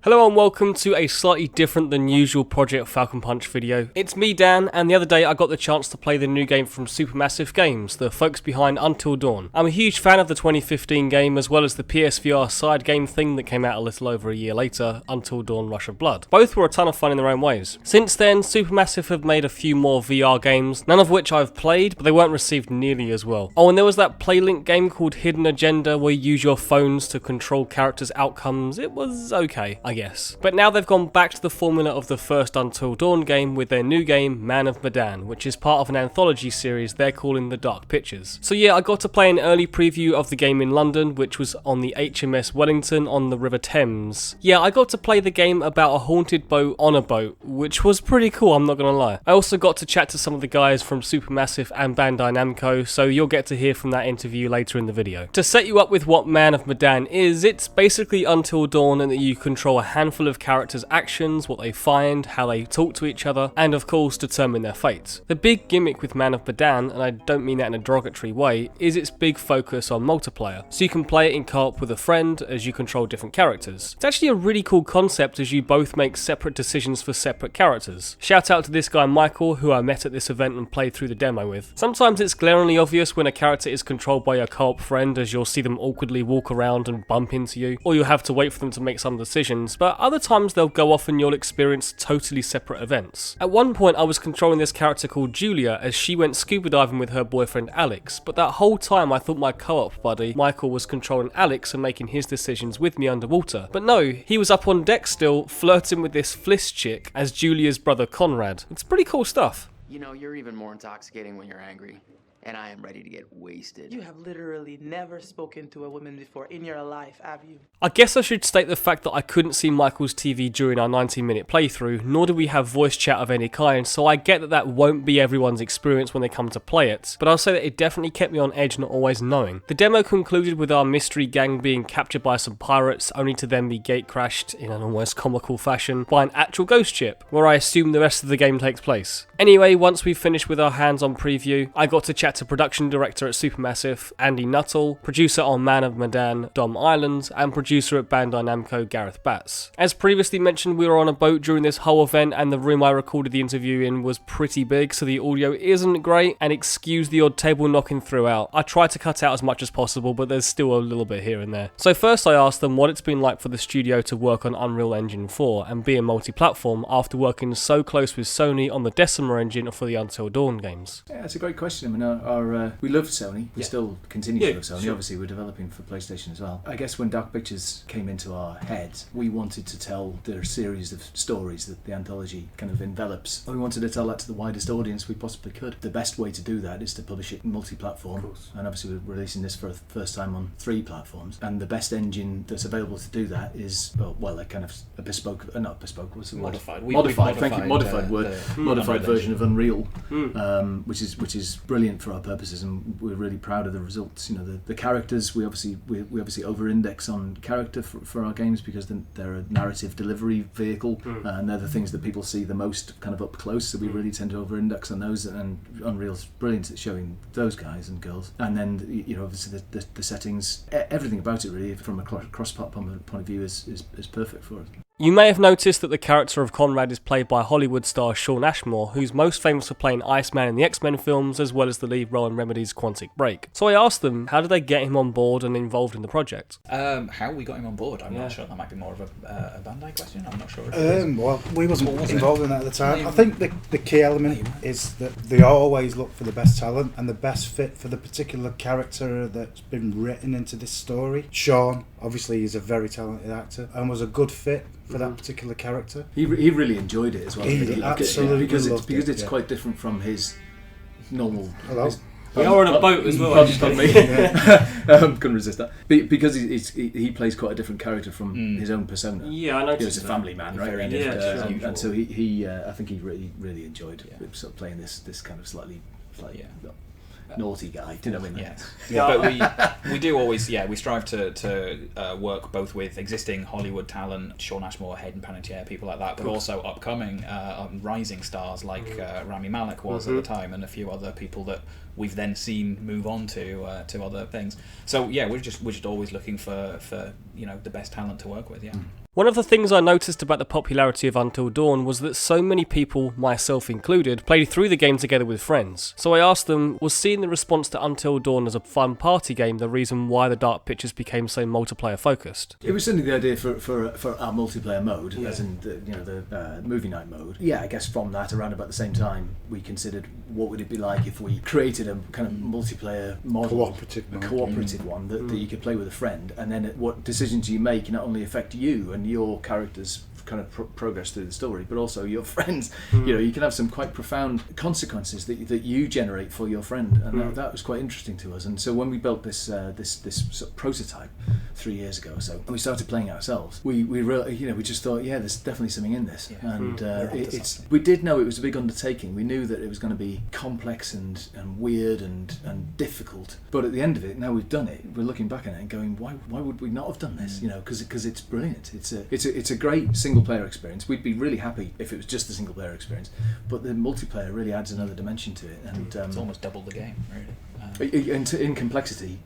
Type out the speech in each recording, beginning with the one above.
Hello and welcome to a slightly different than usual Project Falcon Punch video. It's me, Dan, and the other day I got the chance to play the new game from Supermassive Games, the folks behind Until Dawn. I'm a huge fan of the 2015 game as well as the PSVR side game thing that came out a little over a year later, Until Dawn Rush of Blood. Both were a ton of fun in their own ways. Since then, Supermassive have made a few more VR games, none of which I've played, but they weren't received nearly as well. Oh, and there was that PlayLink game called Hidden Agenda where you use your phones to control characters' outcomes. It was okay, I guess. But now they've gone back to the formula of the first Until Dawn game with their new game, Man of Medan, which is part of an Anthology Series they're calling The Dark Pictures. So yeah, I got to play an early preview of the game in London, which was on the HMS Wellington on the River Thames. Yeah, I got to play the game about a haunted boat on a boat, which was pretty cool, I'm not gonna lie. I also got to chat to some of the guys from Supermassive and Bandai Namco, so you'll get to hear from that interview later in the video. To set you up with what Man of Medan is, it's basically Until Dawn in that you control a handful of characters' actions, what they find, how they talk to each other, and of course determine their fate. The big gimmick with Man of Medan, and I don't mean that in a derogatory way, is its big focus on multiplayer. So you can play it in co-op with a friend as you control different characters. It's actually a really cool concept as you both make separate decisions for separate characters. Shout out to this guy Michael, who I met at this event and played through the demo with. Sometimes it's glaringly obvious when a character is controlled by your co-op friend, as you'll see them awkwardly walk around and bump into you, or you'll have to wait for them to make some decisions, but other times they'll go off and you'll experience totally separate events. At one point I was controlling this character called Julia as she went scuba diving with her boyfriend Alex, but that whole time I thought my co-op buddy Michael was controlling Alex and making his decisions with me underwater. But no, he was up on deck still, flirting with this Fliss chick as Julia's brother Conrad. It's pretty cool stuff. You know, you're even more intoxicating when you're angry. And I am ready to get wasted. You have literally never spoken to a woman before in your life, have you? I guess I should state the fact that I couldn't see Michael's TV during our 90-minute playthrough, nor do we have voice chat of any kind, so I get that that won't be everyone's experience when they come to play it, but I'll say that it definitely kept me on edge not always knowing. The demo concluded with our mystery gang being captured by some pirates, only to then be gate-crashed, in an almost comical fashion, by an actual ghost ship, where I assume the rest of the game takes place. Anyway, once we finished with our hands-on preview, I got to chat to production director at Supermassive, Andy Nuttall, producer on Man of Medan, Dom Island, and producer at Bandai Namco, Gareth Batts. As previously mentioned, we were on a boat during this whole event, and the room I recorded the interview in was pretty big, so the audio isn't great, and excuse the odd table knocking throughout. I tried to cut out as much as possible, but there's still a little bit here and there. So first I asked them what it's been like for the studio to work on Unreal Engine 4 and be a multi-platform after working so close with Sony on the Decima engine for the Until Dawn games. Yeah, it's a great question. I mean, we love Sony. We still continue to love Sony. Sure. Obviously, we're developing for PlayStation as well. I guess when Dark Pictures came into our heads, we wanted to tell their series of stories that the anthology kind of envelops. We wanted to tell that to the widest audience we possibly could. The best way to do that is to publish it multi-platform. And obviously, we're releasing this for the first time on 3 platforms. And the best engine that's available to do that is, well, a kind of a bespoke, not bespoke, what's the word? Modified. Thank you. Modified version of Unreal, which is brilliant for our purposes, and we're really proud of the results. You know, the characters, we obviously over-index on character for our games because they're a narrative delivery vehicle, and they're the things that people see the most kind of up close. So we really tend to over-index on those, and Unreal's brilliant at showing those guys and girls. And then obviously the settings, everything about it really, from a cross-platform point of view, is perfect for us. You may have noticed that the character of Conrad is played by Hollywood star Shawn Ashmore, who's most famous for playing Iceman in the X-Men films, as well as the lead role in Remedy's Quantic Break. So I asked them, how did they get him on board and involved in the project? How we got him on board, I'm not sure. That might be more of a Bandai question. I'm not sure. Well, we wasn't involved in that at the time. I think the key element is that they always look for the best talent and the best fit for the particular character that's been written into this story. Shawn, obviously, is a very talented actor and was a good fit for that particular character. He really enjoyed it as well. He absolutely because it's quite different from his normal. Hello. We are on a boat as well. Couldn't resist that. Because he plays quite a different character from his own persona. Yeah, I noticed. He's a family man, right? And so he I think he really enjoyed sort of playing this kind of slightly naughty guy. Do you know what I mean? But we do always we strive to work both with existing Hollywood talent, Shawn Ashmore, Hayden Panettiere, people like that, but also upcoming rising stars like Rami Malek was at the time, and a few other people that we've then seen move on to other things. So we're just always looking for the best talent to work with. One of the things I noticed about the popularity of Until Dawn was that so many people, myself included, played through the game together with friends. So I asked them, was seeing the response to Until Dawn as a fun party game the reason why the Dark Pictures became so multiplayer focused? It was certainly the idea for our multiplayer mode, as in the movie night mode. Yeah, I guess from that, around about the same time, we considered what would it be like if we created a kind of multiplayer model, cooperative one that you could play with a friend, and then what decisions you make not only affect you and your character's kind of progress through the story, but also your friends. You can have some quite profound consequences that you generate for your friend, and that was quite interesting to us. And so when we built this sort of prototype 3 years ago or so, and we started playing it ourselves, we really, we just thought, there's definitely something in this, and we did know it was a big undertaking. We knew that it was going to be complex and weird and difficult, but at the end of it, now we've done it, we're looking back at it and going, why would we not have done this? Because it's brilliant. It's a great single player experience. We'd be really happy if it was just a single player experience, but the multiplayer really adds another dimension to it, and it's almost double the game, really. In complexity,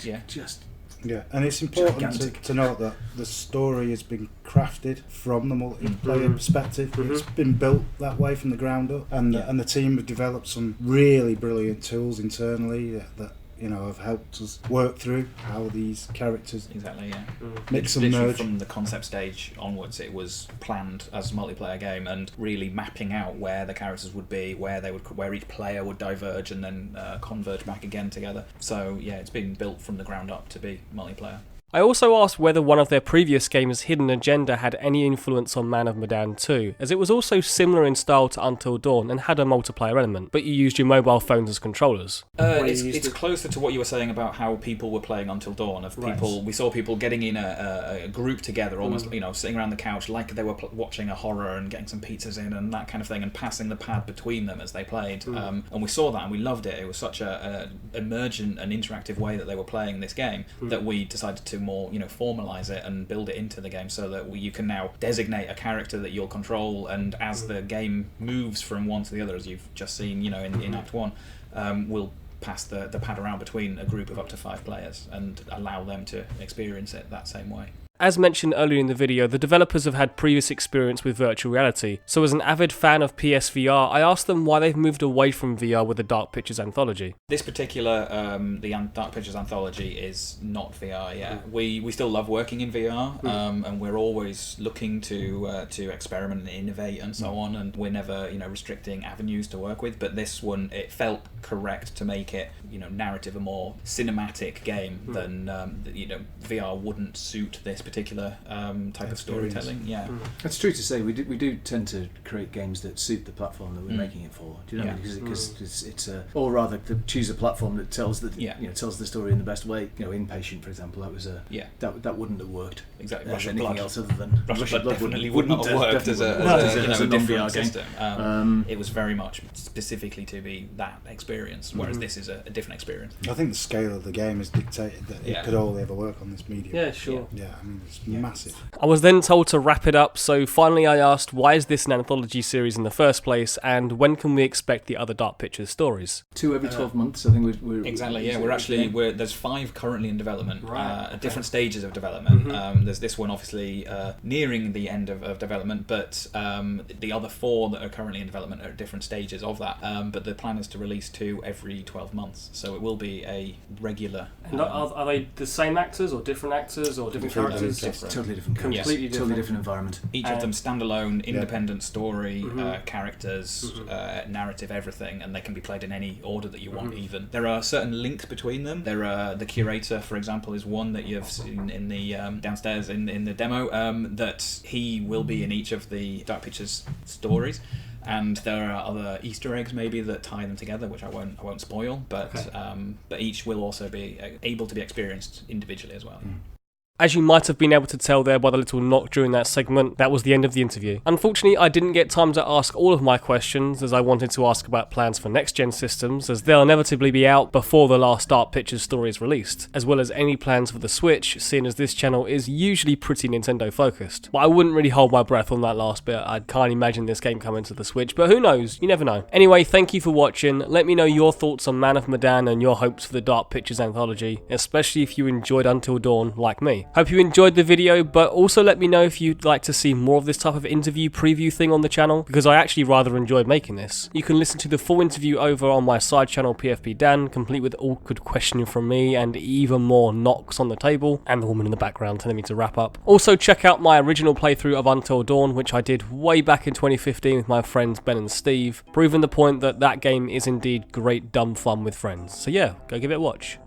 and it's important to note that the story has been crafted from the multiplayer perspective. It's been built that way from the ground up, and the team have developed some really brilliant tools internally that have helped us work through how these characters mix and merge. From the concept stage onwards, it was planned as a multiplayer game, and really mapping out where the characters would be, where each player would diverge and then converge back again together. So it's been built from the ground up to be multiplayer. I also asked whether one of their previous games' hidden agenda had any influence on Man of Medan 2, as it was also similar in style to Until Dawn and had a multiplayer element, but you used your mobile phones as controllers. It's closer to what you were saying about how people were playing Until Dawn. We saw people getting in a group together, almost sitting around the couch like they were watching a horror and getting some pizzas in and that kind of thing, and passing the pad between them as they played. And we saw that and we loved it. It was such a emergent and interactive way that they were playing this game that we decided to more formalize it and build it into the game, so that you can now designate a character that you'll control, and as the game moves from one to the other, as you've just seen in Act 1, we'll pass the pad around between a group of up to 5 players and allow them to experience it that same way. As mentioned earlier in the video, the developers have had previous experience with virtual reality, so as an avid fan of PSVR, I asked them why they've moved away from VR with the Dark Pictures Anthology. This particular, the Dark Pictures Anthology is not VR yet. We still love working in VR, and we're always looking to experiment and innovate and so on, and we're never restricting avenues to work with, but this one, it felt correct to make it narrative, a more cinematic game than VR wouldn't suit this particular type of storytelling. That's true to say. We do tend to create games that suit the platform that we're making it for. Do you know? Because it's or rather to choose a platform that tells tells the story in the best way. Inpatient, for example, that was that wouldn't have worked exactly. as anything else other than Rush of Blood definitely would not have worked as a different system. It was very much specifically to be that experience, whereas this is a different experience. I think the scale of the game has dictated that it could only ever work on this medium. Yeah, sure. It's massive. I was then told to wrap it up, so finally I asked, why is this an anthology series in the first place, and when can we expect the other Dark Pictures stories? 2 every 12 months, I think we're exactly. There's 5 currently in development, at different stages of development. There's this one obviously nearing the end of development, but the other 4 that are currently in development are at different stages of that. But the plan is to release 2 every 12 months, so it will be a regular. Are they the same actors or different actors or different characters? Totally different. Completely totally different environment. Each of them standalone, independent story, characters, narrative, everything, and they can be played in any order that you want. Even there are certain links between them. There are the curator, for example, is one that you've seen in the downstairs in the demo. That he will be in each of the Dark Pictures stories. And there are other Easter eggs maybe that tie them together, which I won't spoil. But each will also be able to be experienced individually as well. As you might have been able to tell there by the little knock during that segment, that was the end of the interview. Unfortunately, I didn't get time to ask all of my questions, as I wanted to ask about plans for next-gen systems, as they'll inevitably be out before the last Dark Pictures story is released, as well as any plans for the Switch, seeing as this channel is usually pretty Nintendo-focused. But I wouldn't really hold my breath on that last bit. I can't imagine this game coming to the Switch, but who knows? You never know. Anyway, thank you for watching. Let me know your thoughts on Man of Medan and your hopes for the Dark Pictures Anthology, especially if you enjoyed Until Dawn like me. Hope you enjoyed the video, but also let me know if you'd like to see more of this type of interview preview thing on the channel, because I actually rather enjoyed making this. You can listen to the full interview over on my side channel PFP Dan, complete with awkward questioning from me and even more knocks on the table, and the woman in the background telling me to wrap up. Also check out my original playthrough of Until Dawn, which I did way back in 2015 with my friends Ben and Steve, proving the point that that game is indeed great dumb fun with friends. So yeah, go give it a watch.